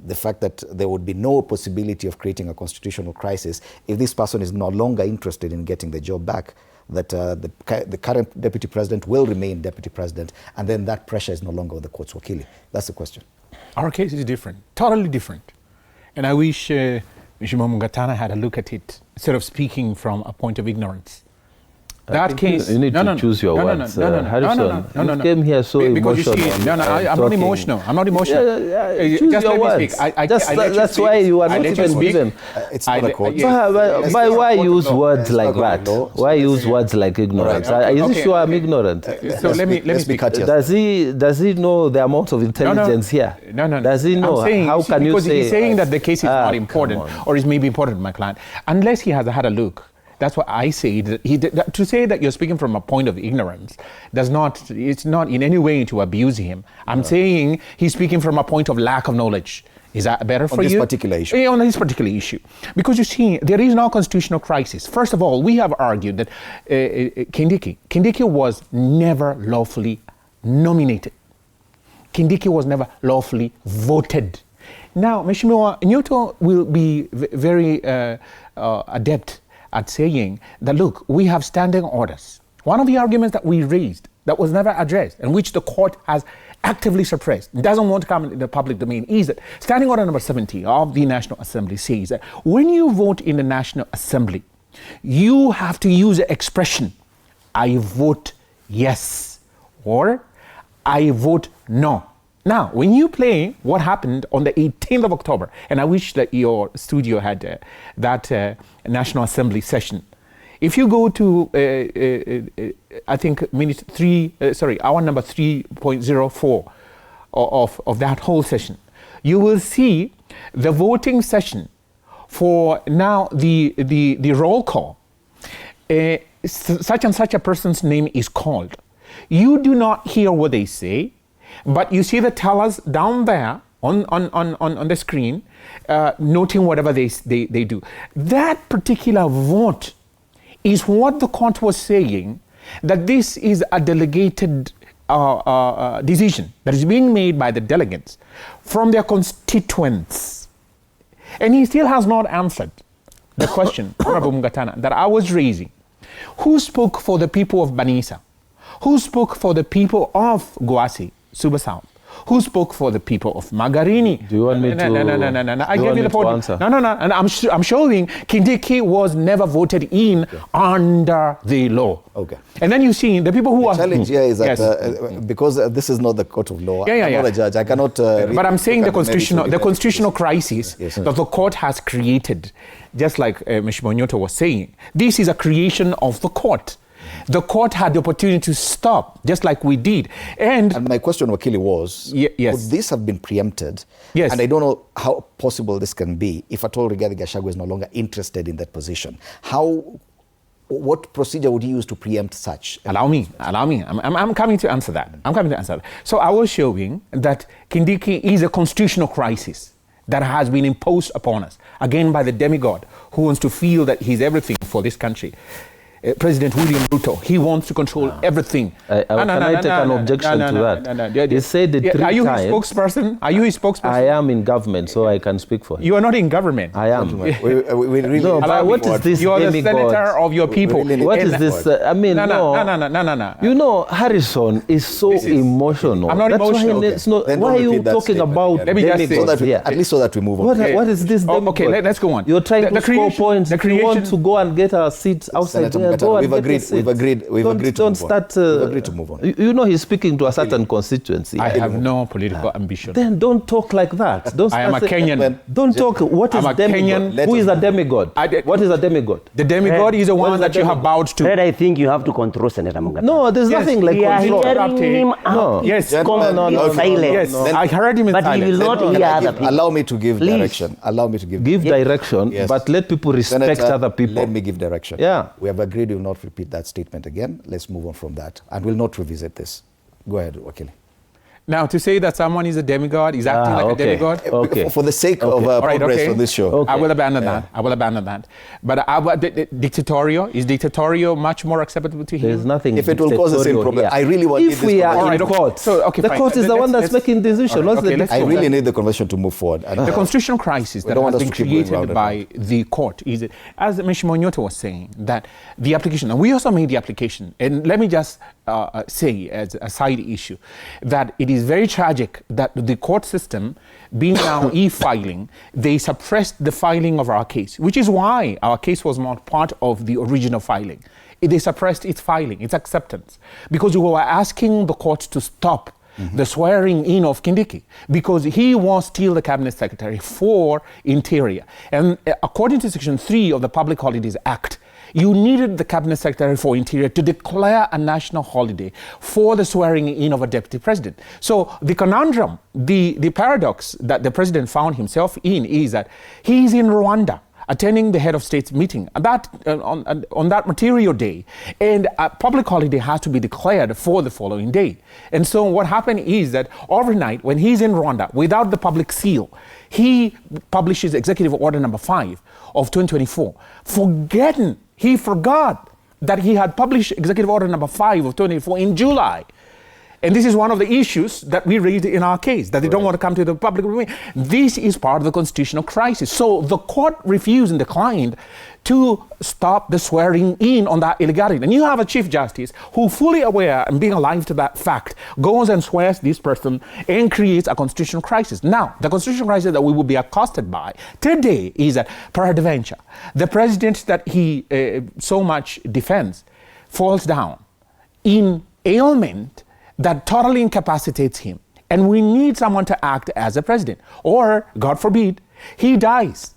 the fact that there would be no possibility of creating a constitutional crisis if this person is no longer interested in getting the job back, that the current deputy president will remain deputy president, and then that pressure is no longer on the courts. Wakili, that's the question. Our case is different, totally different. And I wish Mheshimiwa Mungatana had a look at it instead of speaking from a point of ignorance. That case, you need to choose your words. Harrison, you came here so emotional. I'm not emotional. I'm not emotional. Choose just your words. That's why you are not even given. It's not a court. But why use words like that? Why use words like ignorance? Is he sure I'm ignorant? So let me speak. Does he know the amount of intelligence here? No. Does he know? How can you say? Because he's saying that the case is not important, or is maybe important to my client, unless he has had a look. That's what I say. To say that you're speaking from a point of ignorance it's not in any way to abuse him. I'm saying he's speaking from a point of lack of knowledge. Is that better for you? On this particular issue? Yeah, on this particular issue. Because you see, there is no constitutional crisis. First of all, we have argued that Kindiki was never lawfully nominated. Kindiki was never lawfully voted. Now, Mheshimiwa Nyuto will be very adept at saying that, look, we have standing orders. One of the arguments that we raised that was never addressed and which the court has actively suppressed, doesn't want to come in the public domain, is that standing order number 70 of the National Assembly says that when you vote in the National Assembly, you have to use the expression, I vote yes, or I vote no. Now, when you play what happened on the 18th of October, and I wish that your studio had that National Assembly session. If you go to, I think, hour number 3.04 of that whole session, you will see the voting session for now the roll call. Such and such a person's name is called. You do not hear what they say, but you see the tellers down there on the screen, noting whatever they do. That particular vote is what the court was saying, that this is a delegated decision that is being made by the delegates from their constituents. And he still has not answered the question, Honorable Mungatana, that I was raising. Who spoke for the people of Banisa? Who spoke for the people of Goasi, Suba South? Who spoke for the people of Magarini? Do you want me to? No. I gave you the point. No. And I'm showing Kindiki was never voted in under the law. Okay. And then you see the people who are. The challenge here is that because this is not the court of law. I'm not a judge. I cannot. But I'm saying the constitutional crisis that the court has created, just like Mheshimiwa Nyuto was saying. This is a creation of the court. The court had the opportunity to stop, just like we did. And my question, Wakili, was, yes. Would this have been preempted? Yes. And I don't know how possible this can be if at all Rigathi Gachagua is no longer interested in that position. What procedure would you use to preempt such? Allow me. I'm coming to answer that. So I was showing that Kindiki is a constitutional crisis that has been imposed upon us, again by the demigod who wants to feel that he's everything for this country. President William Ruto, he wants to control everything. Can I take an objection to that? He said it 3 times. Are you his spokesperson? I am in government, so I can speak for him. You are not in government. I am. We really no, but what is this? You are the senator of your people. What is this? I mean, no. You know, Harrison is so emotional. I'm not emotional. Why are you talking about? Let me just say. At least so that we move on. What is this? Okay, let's go on. You're trying to score points. You want to go and get our seats outside there. We've agreed to move on. You know he's speaking to a certain constituency. I have no political ambition. Then don't talk like that. I am a Kenyan. Don't talk. What is demigod? Who is a demigod? What is a demigod? The demigod is the one that you have bowed to. Fred, I think you have to control Senator Mungatana. No, there's nothing like control. Yes. Silence. I heard him in silence. But he will not hear other people. Allow me to give direction. Give direction, but let people respect other people. Let me give direction. Yeah. We have agreed we will not repeat that statement again. Let's move on from that. And we'll not revisit this. Go ahead, Wakili. Now, to say that someone is a demigod, is acting like a demigod. Okay. For the sake of progress on this show. I will abandon that. I will abandon that. But dictatorial much more acceptable to him? There's nothing. If it will cause the same problem, I really want if we are in court, the court is the one that's making decision. I really need the conversation to move forward. The constitutional crisis that has been created by the court is, as Mr. Monyoto was saying, that the application, and we also made the application, and let me just say as a side issue, that it is very tragic that the court system, being now e-filing, they suppressed the filing of our case, which is why our case was not part of the original filing. They suppressed its filing, its acceptance, because we were asking the court to stop the swearing in of Kindiki, because he was still the cabinet secretary for Interior. And according to Section 3 of the Public Holidays Act, you needed the cabinet secretary for Interior to declare a national holiday for the swearing in of a deputy president. So the conundrum, the paradox that the president found himself in is that he's in Rwanda attending the head of state's meeting on that material day, and a public holiday has to be declared for the following day. And so what happened is that overnight, when he's in Rwanda without the public seal, he publishes Executive Order number 5 of 2024, he forgot that he had published Executive Order number 5 of 2024 in July. And this is one of the issues that we raised in our case, that they don't want to come to the public domain. This is part of the constitutional crisis. So the court refused and declined to stop the swearing in on that illegality. And you have a Chief Justice who, fully aware and being alive to that fact, goes and swears this person and creates a constitutional crisis. Now, the constitutional crisis that we will be accosted by today is that, peradventure, the president that he so much defends falls down in ailment that totally incapacitates him. And we need someone to act as a president. Or, God forbid, he dies.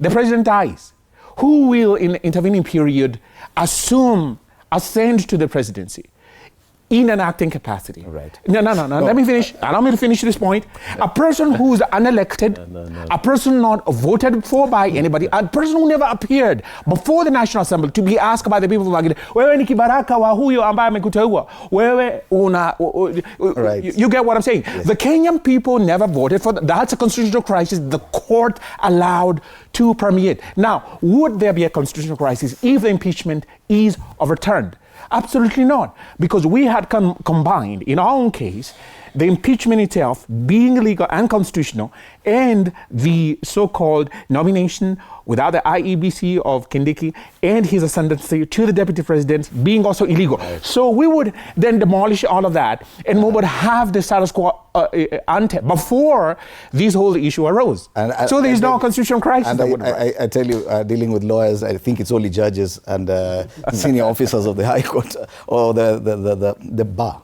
The president dies. Who will, in the intervening period, ascend to the presidency in an acting capacity? Right. No. Let me finish. Allow me to finish this point. A person who's unelected, a person not voted for by anybody, a person who never appeared before the National Assembly to be asked by the people of Magine, wewe ni kibaraka wa huyo ambaye amekuteua. Wewe una... Right. You get what I'm saying? Yes. The Kenyan people never voted for that. That's a constitutional crisis the court allowed to permeate. Now, would there be a constitutional crisis if the impeachment is overturned? Absolutely not, because we had combined, in our own case, the impeachment itself being illegal and constitutional, and the so-called nomination without the IEBC of Kindiki and his ascendancy to the deputy president being also illegal. Right. So we would then demolish all of that, and we would have the status quo ante before this whole issue arose. So there is no constitutional crisis. And I tell you, dealing with lawyers, I think it's only judges and senior officers of the High Court or the bar